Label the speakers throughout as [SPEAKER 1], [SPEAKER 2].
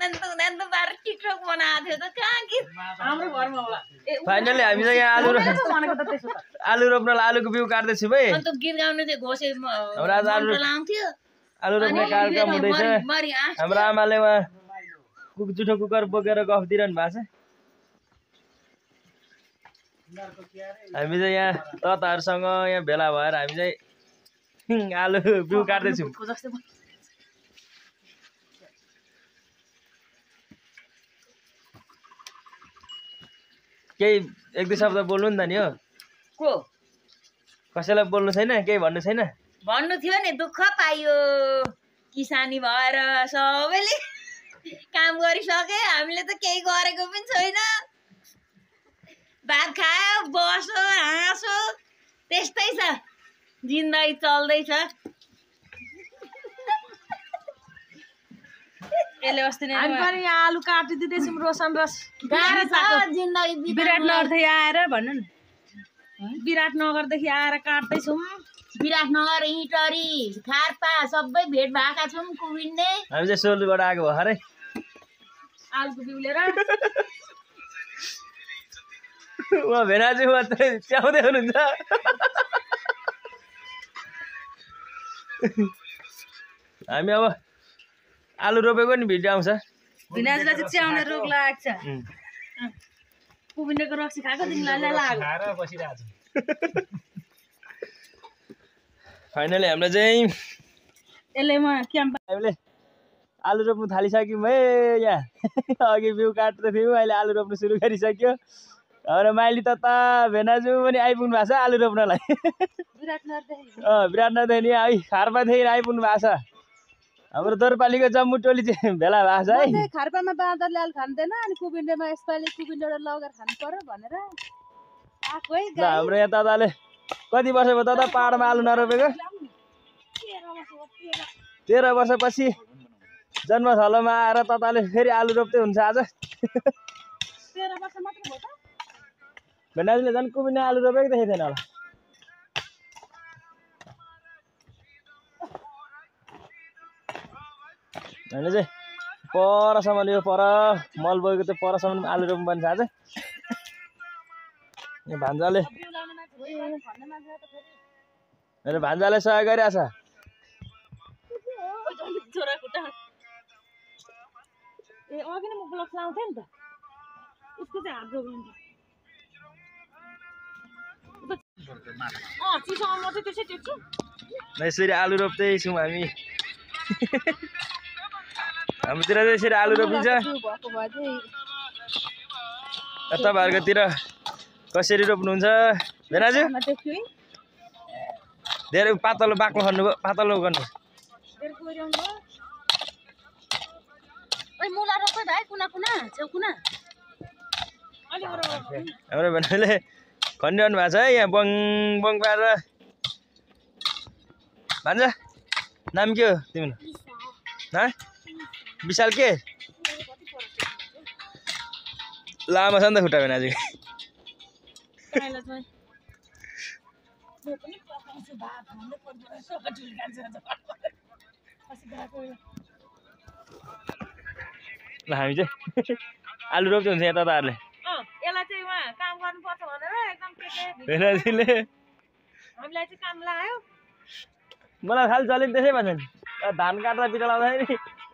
[SPEAKER 1] उनीहरु त बार टिकटक बनाएको थियो त कहाँ कि
[SPEAKER 2] हाम्रो घरमा होला
[SPEAKER 3] फाइनली हामी चाहिँ यहाँ आलु रोप्नलाई आलुको बिउ काट्दैछौँ है
[SPEAKER 1] अन्त गीत गाउने थियो घोसे
[SPEAKER 3] आज आलु
[SPEAKER 1] लाउँथ्यो
[SPEAKER 3] आलु रोप्ने कार्यक्रम हुँदैछ हाम्रो आमाले उहाँ जुठो कुकर बोकेर गफ दिइरहनु भएको छ हामी चाहिँ यहाँ तताहरूसँग यहाँ भेला भएर हामी चाहिँ आलु बिउ काट्दैछौँ केही एक दुई शब्द बोल्नु नि त नि हो
[SPEAKER 1] को
[SPEAKER 3] कसैलाई बोल्नु छैन केही भन्नु छैन
[SPEAKER 1] भन्नु थियो नि दुःख पाइयो किसानी भएर सबैले काम गरिसके हामीले त केही गरेको पनि छैन भात खायो बस्यो हाँसो त्यस्तै छ जिन्दगी चल्दैछ
[SPEAKER 2] यसले अस्ति नै हामी पनि यहाँ आलु काटिदिँदैछौँ रोशन रस
[SPEAKER 1] गाह्रो छ जिन्दगी
[SPEAKER 2] विराटनगरदेखि आएर भन्नु न विराटनगरदेखि आएर काट्दैछौँ
[SPEAKER 1] विराटनगर इटरी खारपा सबै भेट भएका छौँ कुबिन्ने
[SPEAKER 3] हामी चाहिँ सोलुबाट आएको भर्खरै
[SPEAKER 2] आलुको बिउ लिएर
[SPEAKER 3] उहाँ भेनाजु उहाँ च्याउँदै हुनुहुन्छ हामी अब आलु रोपेको नि भिडियो आउँछ
[SPEAKER 2] भिनाजुलाई चाहिँ च्याउने रोग लागेको छ कुबिन्नेको रक्सी खाएको तिमीलाई लाग्यो
[SPEAKER 3] फाइनली हामीले चाहिँ
[SPEAKER 2] यसले म क्याम्प
[SPEAKER 3] हामीले आलु रोप्नु थालिसक्यौँ है यहाँ अघि बिउ काट्दै थियौँ अहिले आलु रोप्नु सुरु गरिसक्यो हाम्रो माइली त भेनाजु पनि आइपुग्नु भएको छ आलु रोप्नलाई विराटनगरदेखि नि खारपादेखि आइपुग्नु भएको छ हाम्रो दोरपालीको जम्मू टोली चाहिँ भेला भएको छ है
[SPEAKER 2] खारपामा बाँदरले आलु खाँदैन अनि कुबिन्डेमा यसपालि कुबिन्डेबाट लगेर खानु पर्यो भनेर आएको है
[SPEAKER 3] हाम्रो यहाँ दादाले कति वर्ष भयो दादा पाहाडमा आलु नरोपेको 13 वर्षपछि जन्मस्थलमा आएर तताले फेरि आलु रोप्दै हुन्छ आज
[SPEAKER 2] 13 वर्ष मात्र भयो त
[SPEAKER 3] भेनाजुले झन् कुबिन्ने आलु रोपेको देखेको थिएन होला हामीले चाहिँ परसम्म यो पर मल बोकेको त्यो परसम्म आलु रोप्नु पर्छ आज यहाँ भान्जाले मेरो भान्जाले सहयोग गरिरहेछ
[SPEAKER 2] ए अघि नै म ब्लक लाउँथे नि त उसको चाहिँ हात जोग्नु चिसोमा मात्रै त्यसै टेक्छु
[SPEAKER 3] यसरी आलु रोप्दैछौँ हामी हाम्रोतिर चाहिँ यसरी आलु रोपिन्छ तपाईँहरूकोतिर कसरी रोप्नुहुन्छ भेनाजु धेरै पातलो बाक्लो खन्नुभयो पातलो गर्नु हाम्रो भेनाले खनिरहनु भएको छ है यहाँ बङ बङ पारेर भान्जा नाम के हो तिम्रो विशाल के लामो छ नि त खुट्टा भेनाजु ल हामी चाहिँ आलु रोप्दै हुन्छ यहाँ तपाईँहरूले
[SPEAKER 2] यसलाई चाहिँ उहाँ काम गर्नुपर्छ भनेर एकदम
[SPEAKER 3] भेनाजुले
[SPEAKER 2] हामीलाई चाहिँ काम लाग्यो
[SPEAKER 3] मलाई खालि चल्यो त्यसै भन्छ नि धान काट्दा पिटा लाउँदाखेरि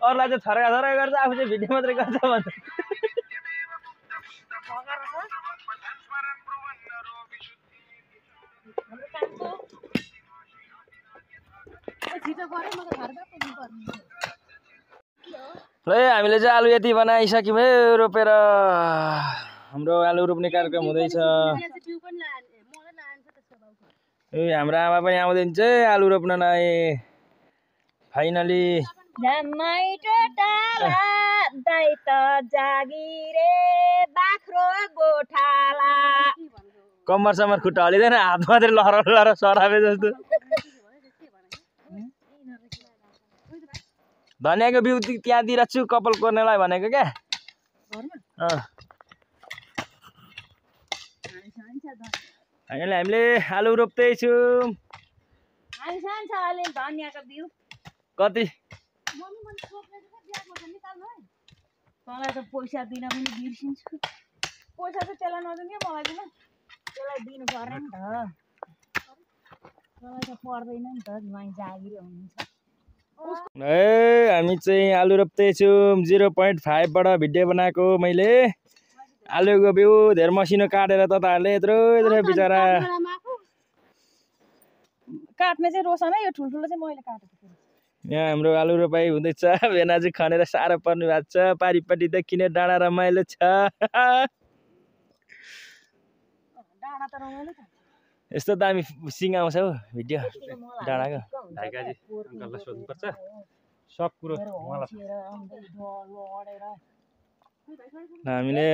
[SPEAKER 3] अरूलाई चाहिँ थर्का थर्का गर्छ आफू चाहिँ भिडियो मात्रै गर्छ भन्छ ल हामीले चाहिँ आलु यति बनाइसक्यौँ है रोपेर हाम्रो आलु रोप्ने कार्यक्रम हुँदैछ ए हाम्रो आमा पनि आउँदैन चाहिँ आलु रोप्नलाई फाइनली कम्मर सम्मर खुट्टा हलिँदैन हात मात्रै लहर लहर सराबे जस्तो धनियाको बिउ त्यहाँ दिइरहेको छु कपाल कोर्नेलाई भनेको क्या हामीले आलु रोप्दैछौँ कति
[SPEAKER 1] तँलाई त पैसा दिन पनि बिर्सिन्छु
[SPEAKER 2] पैसा चाहिँ त्यसलाई नदिनु क्या मलाई दिन
[SPEAKER 1] त्यसलाई दिनु पर्ने नि त तँलाई त पर्दैन नि त ज्वाइँ जागिर हुनुहुन्छ
[SPEAKER 3] ए हामी चाहिँ आलु रोप्दैछौँ 0.5 बाट भिडियो बनाएको मैले आलुको बिउ धेरै मसिनो काटेर तपाईँहरूले यत्रो यत्रो बिचरा
[SPEAKER 2] काट्ने चाहिँ रोशन है यो ठुल्ठुलो चाहिँ मैले काटेको थिएँ
[SPEAKER 3] यहाँ हाम्रो आलु रोपाइ हुँदैछ भेनाजु खनेर साह्रो पर्नु भएको छ पारिपट्टि देखिने डाँडा रमाइलो छ
[SPEAKER 2] डाँडा त रमाइलो छ
[SPEAKER 3] यस्तो दामी सिङ आउँछ हौ भिडियो डाँडाको
[SPEAKER 4] ढाकाजी अङ्कललाई सोध्नुपर्छ सब कुरो उहाँलाई
[SPEAKER 3] हामीले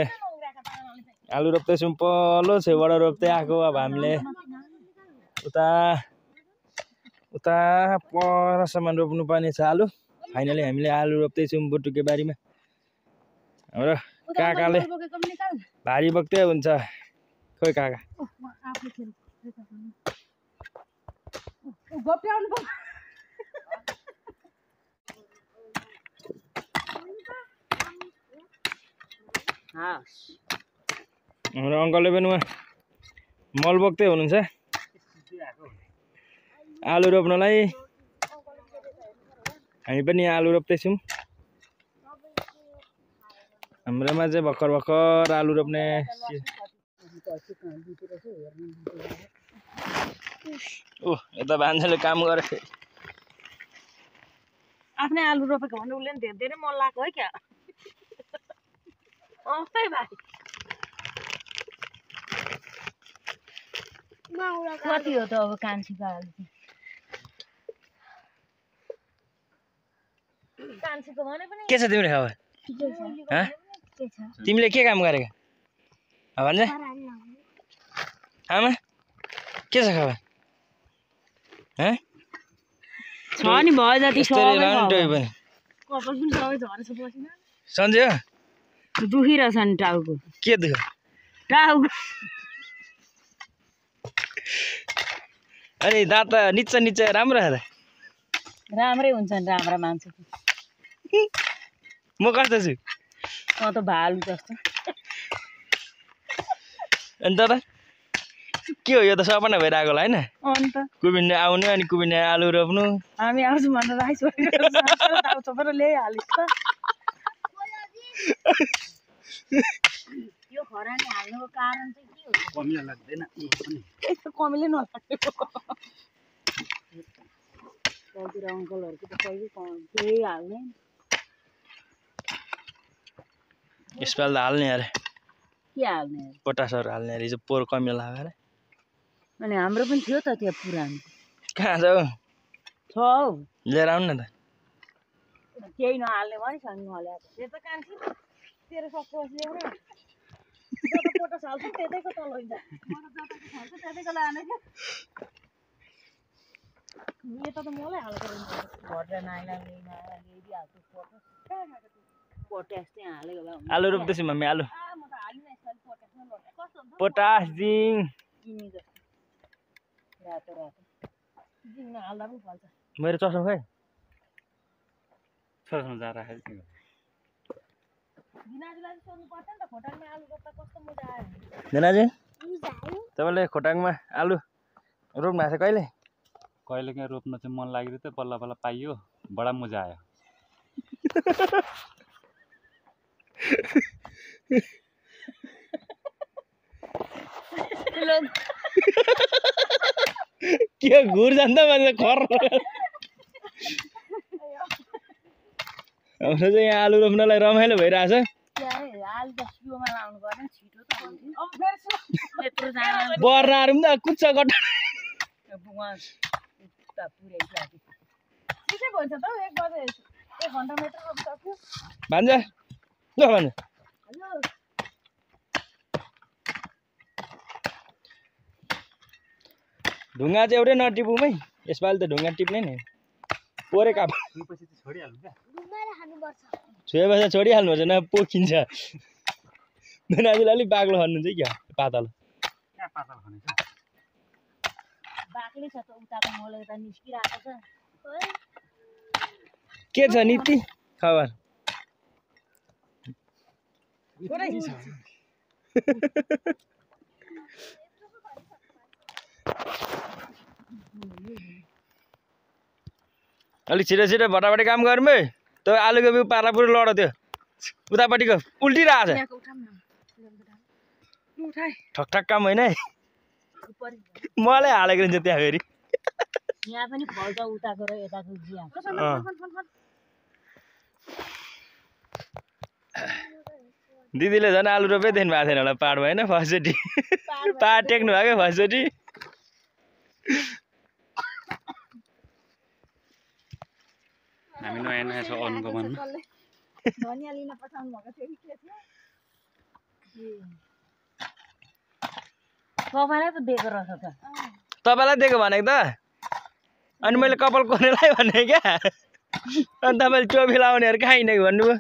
[SPEAKER 3] आलु रोप्दैछौँ पल्लो छेउबाट रोप्दै आएको अब हामीले उता उता परसम्म रोप्नुपर्ने छ आलु फाइनली हामीले आलु रोप्दैछौँ बुटुके बारीमा हाम्रो काकाले भारी बोक्दै हुन्छ खोइ काका हाम्रो अङ्कलले पनि उहाँ मल बोक्दै हुनुहुन्छ आलु रोप्नलाई हामी पनि आलु रोप्दैछौँ हाम्रोमा चाहिँ भर्खर भर्खर आलु रोप्ने ओ यता भान्जाले काम गरे
[SPEAKER 2] आफ्नै आलु रोपेको भने उसले पनि धेरै मन लाग्यो है क्या खै भाइ
[SPEAKER 1] कति हो त अब कान्छीको आलु
[SPEAKER 2] कान्छीको भने पनि
[SPEAKER 3] के छ तिम्रो खबर तिमीले के काम गरेको भन्छ आमा के छ खबर
[SPEAKER 1] छ नि भयो जति
[SPEAKER 3] सन्जय हो
[SPEAKER 1] दुखिरहेछ नि टाउको
[SPEAKER 3] के दुख्यो
[SPEAKER 1] टाउको
[SPEAKER 3] अनि दाँत निच्चा निच्चा राम्रो छ त
[SPEAKER 1] राम्रै हुन्छ नि राम्रा मान्छेको
[SPEAKER 3] म कस्तो छु
[SPEAKER 1] म त भालु जस्तो
[SPEAKER 3] अनि दादा के हो यो त सपना भइरहेको होला होइन
[SPEAKER 1] अन्त
[SPEAKER 3] कुबिन्ने आउनु अनि कुबिन्ने आलु रोप्नु
[SPEAKER 2] हामी आउँछौँ भनेर राइस छोपेर ल्याइहालिस् त
[SPEAKER 1] यो खरानी हाल्नुको कारण चाहिँ के हो
[SPEAKER 4] कमिला लाग्दैन
[SPEAKER 2] यस्तो कमीले नलाग्यो
[SPEAKER 1] गाउँतिर अङ्कलहरूको त कहिले केही हाल्ने
[SPEAKER 3] यसपालि त हाल्ने अरे
[SPEAKER 1] के हाल्ने
[SPEAKER 3] पोटासहरू हाल्ने अरे हिजो पोहोर कमिला लगाएर
[SPEAKER 1] अनि हाम्रो पनि थियो त त्यहाँ पुरानो
[SPEAKER 3] कहाँ छ हौ
[SPEAKER 1] छ हौ
[SPEAKER 3] लिएर आउनु न त
[SPEAKER 1] केही नहाल्ने भनिसक्नु होला
[SPEAKER 2] यो त कान्छी तेरो सक्छु ल्याउनु पोटो हाल्छ त्यतैको तल हुन्छ त्यतैको लाने क्या यता त मलाई हालेको रहेछ
[SPEAKER 1] घटेर ल्याइदिइहाल्छु पोट्यास चाहिँ हालेको भए
[SPEAKER 3] आलु रोप्दैछौँ हामी आलु
[SPEAKER 2] म त हालिनँ यसपालि पोट्यासमा लट्या कस्तो हुन्छ
[SPEAKER 3] पोटास जिङ
[SPEAKER 1] किनी जस्तो रातो रातो
[SPEAKER 2] जिङ नहाल्दा पनि फल्छ
[SPEAKER 3] मेरो चस्मा खै
[SPEAKER 4] छोरासँग जा राखेको थियो
[SPEAKER 2] दिनाजुलाई सोध्नु पर्छ नि त खोटाङमा आलु रोप्दा कस्तो मजा आयो
[SPEAKER 3] देनाजी तपाईँले खोटाङमा आलु रोप्नु भएको छ कहिले
[SPEAKER 4] कहिले काहीँ रोप्न चाहिँ मन लागिरहेको थियो बल्ल बल्ल पाइयो बडा मजा आयो
[SPEAKER 3] के घुर जान्दा मान्छे खर हाम्रो चाहिँ यहाँ आलु रोप्नलाई रमाइलो भइरहेछ
[SPEAKER 1] आलु त सियोमा लाउनु पर्ने छिटो त हुन्थ्यो
[SPEAKER 2] अब फेरि
[SPEAKER 1] यत्रो जाना
[SPEAKER 3] बर्राहरू पनि त कुच्च गट्टा
[SPEAKER 1] उहाँ उता पुऱ्याइसक्यो
[SPEAKER 2] छिटै भइन्छ त हौ 1 बजे 1 घन्टा मात्र रोप्नु सक्यो
[SPEAKER 3] भान्जा ल भान्जा ढुङ्गा चाहिँ एउटै नटिपौँ है यसपालि त ढुङ्गा टिप्ने नि पोरे काप
[SPEAKER 4] पछि चाहिँ छोडिहाल्नु क्या
[SPEAKER 3] छोएपछि छोडिहाल्नुपर्छ न पोखिन्छ नानीलाई अलिक बाक्लो खन्नुहुन्छ क्या पातल
[SPEAKER 4] कहाँ पातल खनेछ
[SPEAKER 1] बाक्लै छ त उताको मलाई त निस्किरहेको छ
[SPEAKER 3] के छ नीति खबर अलिक छिटो छिटो भटाभटी काम गरौँ है त आलुको बिउ पार्ला पुरै लड त्यो उतापट्टिको उल्टिरहेछ ठकठक काम होइन है मलाई हालेको हुन्छ त्यहाँ फेरि
[SPEAKER 1] यहाँ पनि फल्छ उताको र यताको जिया
[SPEAKER 3] दिदीले झन् आलु रोपै देख्नु भएको थिएन होला पाहाडमा होइन फर्स्टचोटि पाहाड टेक्नु भएको फर्स्टचोटि
[SPEAKER 4] हामी नयाँ नयाँ छ अरूको भन्नु
[SPEAKER 2] धनिया लिन पठाउनु भएको थियो कि के थियो
[SPEAKER 1] तपाईँलाई पो दिएको रहेछ त
[SPEAKER 3] तपाईँलाई दिएको भनेको त अनि मैले कपाल कोर्नेलाई भने क्या अनि तपाईँले टोपी लाउनेहरू कहाँ हिँडेको भन्नुभयो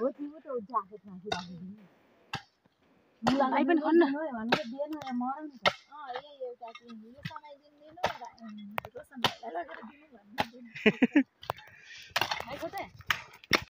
[SPEAKER 2] आई पनि खन्न